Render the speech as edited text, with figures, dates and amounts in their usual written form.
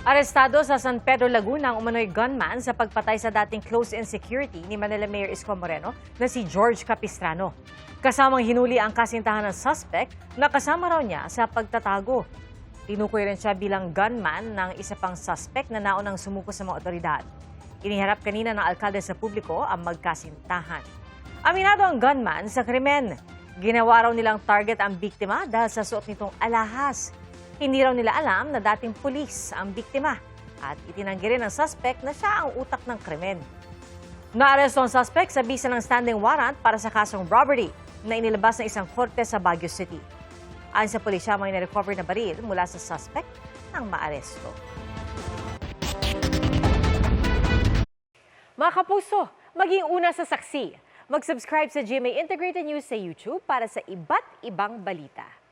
Arestado sa San Pedro, Laguna ang umano'y gunman sa pagpatay sa dating close-in security ni Manila Mayor Isko Moreno na si George Capistrano. Kasamang hinuli ang kasintahan ng suspect na kasama raw niya sa pagtatago. Tinukoy rin siya bilang gunman ng isa pang suspect na naunang sumuko sa mga otoridad. Iniharap kanina ng alkalde sa publiko ang magkasintahan. Aminado ang gunman sa krimen. Ginawa raw nilang target ang biktima dahil sa suot nitong alahas. Hindi raw nila alam na dating pulis ang biktima at itinanggi rin ng suspect na siya ang utak ng krimen. Naaresto ang suspect sa bisa ng standing warrant para sa kasong robbery na inilabas ng isang korte sa Baguio City. Ayon sa pulisya, may na-recover na baril mula sa suspect ng maaresto. Mga kapuso, maging una sa saksi. Mag-subscribe sa GMA Integrated News sa YouTube para sa iba't ibang balita.